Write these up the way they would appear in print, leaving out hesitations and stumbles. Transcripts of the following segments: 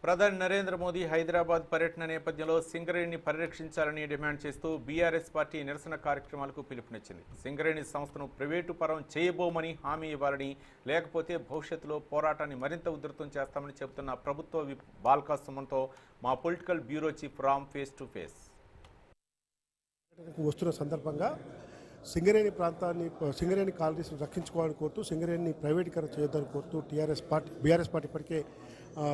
ప్రధాని నరేంద్ర మోదీ హైదరాబాద్ పర్యటన నేపథ్యంలో సింగరేణిని పరిరక్షించాలని డిమాండ్ చేస్తూ బీఆర్ఎస్ పార్టీ నిరసన కార్యక్రమాలకు పిలుపునిచ్చింది. సింగరేణి సంస్థను ప్రైవేటు పరం చేయబోమని హామీ ఇవ్వాలని, లేకపోతే భవిష్యత్తులో పోరాటాన్ని మరింత ఉధృతం చేస్తామని చెబుతున్న ప్రభుత్వ విప్ బాల్కా సుమన్తో మా political bureau chief Ram face to face. వస్తున్న సందర్భంగా సింగరేణి కాలనీస్ని రక్షించుకోవాలని కోరుతూ సింగరేణిని ప్రైవేటీకరణ చేయొద్దని కోరుతూ బీఆర్ఎస్ పార్టీ ఇప్పటికే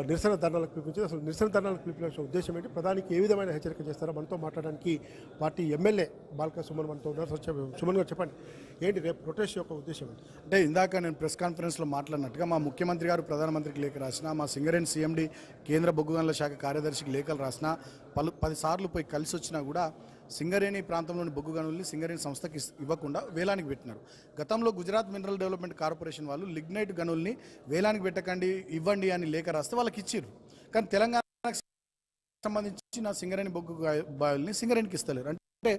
నిరసన ధర్నాలకు పిలిపించింది. అసలు నిరసన ధర్నాలకు పిలిపించిన ఉద్దేశం ఏంటి, ప్రధానికి ఏ విధమైన హెచ్చరిక చేస్తారో మనతో మాట్లాడడానికి పార్టీ ఎమ్మెల్యే బాల్కా సుమన్ మనతో ఉన్నారు. సుమన్ గారు చెప్పండి, ఏంటి రేపు ప్రొటెస్ట్ యొక్క ఉద్దేశం ఏంటి? అంటే ఇందాక నేను ప్రెస్ కాన్ఫరెన్స్లో మాట్లాడినట్టుగా మా ముఖ్యమంత్రి గారు ప్రధానమంత్రికి లేఖ రాసిన, మా సింగరేణి సీఎండీ కేంద్ర బొగ్గు గనుల శాఖ కార్యదర్శికి లేఖలు రాసిన, 10 సార్లు పోయి కలిసి వచ్చినా కూడా సింగరేణి ప్రాంతంలోని బొగ్గు గనుల్ని సింగరేణి సంస్థకి ఇవ్వకుండా వేలానికి పెట్టినారు. గతంలో గుజరాత్ మినరల్ డెవలప్మెంట్ కార్పొరేషన్ వాళ్ళు లిగ్నైట్ గనుల్ని వేలానికి పెట్టకండి, ఇవ్వండి అని లేఖ రాస్తే వాళ్ళకి ఇచ్చిర్రు. కానీ తెలంగాణకు సంబంధించిన సింగరేణి బొగ్గు బావుల్ని సింగరేణికి ఇస్తలేరు. అంటే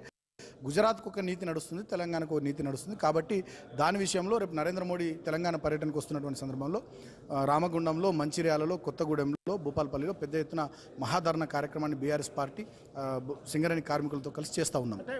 గుజరాత్కు ఒక నీతి నడుస్తుంది, తెలంగాణకు ఒక నీతి నడుస్తుంది. కాబట్టి దాని విషయంలో రేపు నరేంద్ర మోడీ తెలంగాణ పర్యటనకు వస్తున్నటువంటి సందర్భంలో రామగుండంలో, మంచిర్యాలలో, కొత్తగూడెంలో, భూపాలపల్లిలో పెద్ద ఎత్తున మహాధరణ కార్యక్రమాన్ని బీఆర్ఎస్ పార్టీ సింగరేణి కార్మికులతో కలిసి చేస్తూ ఉన్నాం. అంటే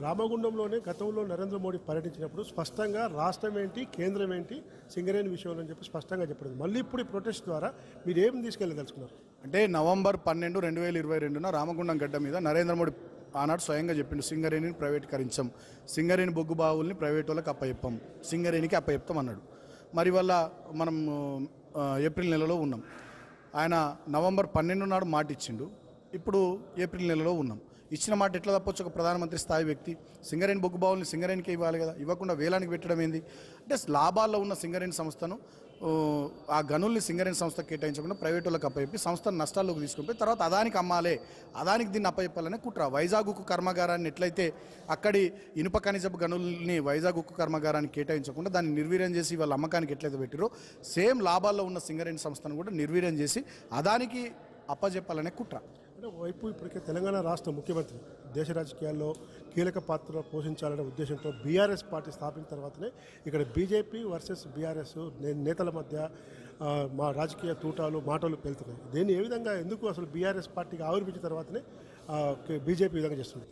రామగుండంలోనే గతంలో నరేంద్ర మోడీ పర్యటించినప్పుడు స్పష్టంగా రాష్ట్రం ఏంటి, కేంద్రం ఏంటి, సింగరేణి విషయంలో అని చెప్పి స్పష్టంగా చెప్పలేదు. మళ్ళీ ఇప్పుడు ఈ ప్రొటెస్ట్ ద్వారా మీరు ఏం తీసుకెళ్ళదలుచుకున్నారు? అంటే నవంబర్ 12, 2022 రామగుండం గడ్డ మీద నరేంద్ర మోడీ ఆనాడు స్వయంగా చెప్పిండు, సింగరేణిని ప్రైవేటీకరించాం, సింగరేణి బొగ్గు బావుల్ని ప్రైవేట్ వాళ్ళకి అప్పచెప్పాం, సింగరేణికి అప్పచెప్తాం అన్నాడు. మరి వల్ల మనం ఏప్రిల్ నెలలో ఉన్నాం. ఆయన నవంబర్ 12 నాడు మాట ఇచ్చిండు, ఇప్పుడు ఏప్రిల్ నెలలో ఉన్నాం. ఇచ్చిన మాట ఎట్లా తప్పొచ్చు? ఒక ప్రధానమంత్రి స్థాయి వ్యక్తి సింగరేణి బొగ్గు బావుల్ని సింగరేణికి ఇవ్వాలి కదా, ఇవ్వకుండా వేలానికి పెట్టడం ఏంది? అంటే లాభాల్లో ఉన్న సింగరేణి సంస్థను, ఆ గనుల్ని సింగరేణి సంస్థకు కేటాయించకుండా ప్రైవేట్ వాళ్ళకి అప్పచెప్పి సంస్థను నష్టాల్లోకి తీసుకుని తర్వాత అదానికి అమ్మాలే, అదానికి దీన్ని అప్పచెప్పాలనే కుట్ర. వైజాగ్ ఉక్కు కర్మాగారాన్ని ఎట్లయితే అక్కడి ఇనుప ఖనిజపు గనుల్ని వైజాగ్ ఉక్కు కర్మాగారానికి కేటాయించకుండా దాన్ని నిర్వీర్యం చేసి వాళ్ళ అమ్మకానికి ఎట్లయితే పెట్టిరో, సేమ్ లాభాల్లో ఉన్న సింగరేణి సంస్థను కూడా నిర్వీర్యం చేసి అదానికి అప్పచెప్పాలనే కుట్ర. అంటే వైపు ఇప్పటికే తెలంగాణ రాష్ట్ర ముఖ్యమంత్రి దేశ రాజకీయాల్లో కీలక పాత్ర పోషించాలనే ఉద్దేశంతో బీఆర్ఎస్ పార్టీ స్థాపించిన తర్వాతనే ఇక్కడ బీజేపీ వర్సెస్ బీఆర్ఎస్ నేతల మధ్య మా రాజకీయ తూటాలు మాటలు పెళ్తున్నాయి. దీన్ని ఏ విధంగా, ఎందుకు అసలు బీఆర్ఎస్ పార్టీకి ఆవిర్భించిన తర్వాతనే బీజేపీ విధంగా చేస్తుంది?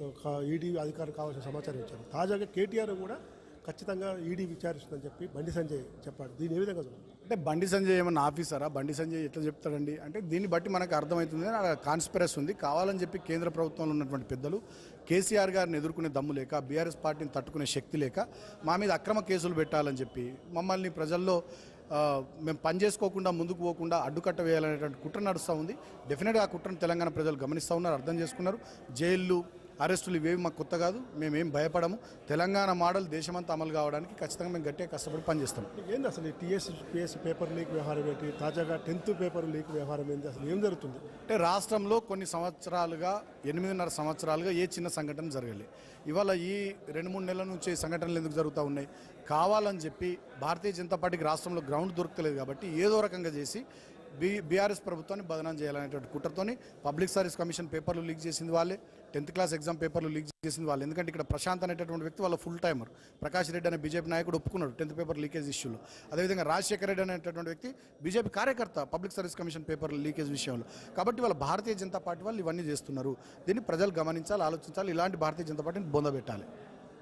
ఈడీ అధికారులు కావాల్సిన సమాచారం ఇచ్చారు. తాజాగా కేటీఆర్ కూడా ఖచ్చితంగా ఈడీ విచారిస్తుందని చెప్పి బండి సంజయ్ చెప్పాడు. దీన్ని ఏ విధంగా చూడాలి? అంటే బండి సంజయ్ ఏమన్నా ఆఫీసరా? బండి సంజయ్ ఎట్లా చెప్తాడండి? అంటే దీన్ని బట్టి మనకు అర్థమవుతుంది, కాన్స్పిరసీ ఉంది. కావాలని చెప్పి కేంద్ర ప్రభుత్వంలో ఉన్నటువంటి పెద్దలు కేసీఆర్ గారిని ఎదుర్కొనే దమ్ము లేక, బీఆర్ఎస్ పార్టీని తట్టుకునే శక్తి లేక మా మీద అక్రమ కేసులు పెట్టాలని చెప్పి మమ్మల్ని ప్రజల్లో మేము పని చేసుకోకుండా ముందుకు పోకుండా అడ్డుకట్ట వేయాలనేటువంటి కుట్ర నడుస్తూ ఉంది. డెఫినెట్గా ఆ కుట్రను తెలంగాణ ప్రజలు గమనిస్తూ ఉన్నారు, అర్థం చేసుకున్నారు. జైళ్ళు, అరెస్టులు ఇవేవి మాకు కొత్త కాదు, మేమేం భయపడము. తెలంగాణ మోడల్ దేశమంతా అమలు కావడానికి ఖచ్చితంగా మేము గట్టిగా కష్టపడి పనిచేస్తాం. ఏంది అసలు ఈ పిఎస్సి పేపర్ లీక్ వ్యవహారం ఏంటి? తాజాగా 10th పేపర్ లీక్ వ్యవహారం ఏంటి? అసలు ఏం జరుగుతుంది? అంటే రాష్ట్రంలో కొన్ని సంవత్సరాలుగా, 8.5 సంవత్సరాలుగా ఏ చిన్న సంఘటన జరగలేదు. ఇవాళ ఈ 2-3 నెలల నుంచి సంఘటనలు ఎందుకు జరుగుతూ ఉన్నాయి? కావాలని చెప్పి భారతీయ జనతా పార్టీకి రాష్ట్రంలో గ్రౌండ్ దొరకలేదు కాబట్టి ఏదో రకంగా చేసి బీఆర్ఎస్ ప్రభుత్వాన్ని బదనాం చేయాలనేటువంటి కుట్రతోని పబ్లిక్ సర్వీస్ కమిషన్ పేపర్లు లీక్ చేసింది వాళ్ళే, 10th క్లాస్ ఎగ్జామ్ పేపర్లు లీక్ చేసింది వాళ్ళు. ఎందుకంటే ఇక్కడ ప్రశాంత్ అనేటటువంటి వ్యక్తి వాళ్ళ ఫుల్ టైమర్, ప్రకాష్ రెడ్డి అనే బీజేపీ నాయకుడు ఒప్పుకున్నాడు 10th పేపర్ లీకేజ్ ఇష్యూలో. అదేవిధంగా రాజశేఖర రెడ్డి అనేటటువంటి వ్యక్తి బీజేపీ కార్యకర్త public service commission paper leakage విషయంలో. కాబట్టి వాళ్ళ భారతీయ జనతా పార్టీ వాళ్ళు ఇవన్నీ చేస్తున్నారు. దీన్ని ప్రజలు గమనించాలి, ఆలోచించాలి. ఇలాంటి భారతీయ జనతా పార్టీని బొందబెట్టాలి.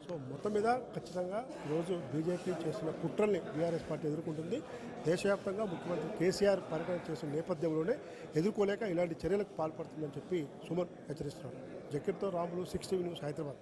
సో మొత్తం మీద ఖచ్చితంగా ఈరోజు బీజేపీ చేస్తున్న కుట్రల్ని బీఆర్ఎస్ పార్టీ ఎదుర్కొంటుంది. దేశవ్యాప్తంగా ముఖ్యమంత్రి కేసీఆర్ పర్యటన చేస్తున్న నేపథ్యంలోనే ఎదుర్కోలేక ఇలాంటి చర్యలకు పాల్పడుతుందని చెప్పి సుమన్ హెచ్చరిస్తున్నారు. జకీర్తో రాములు, 6 టీవీ న్యూస్, హైదరాబాద్.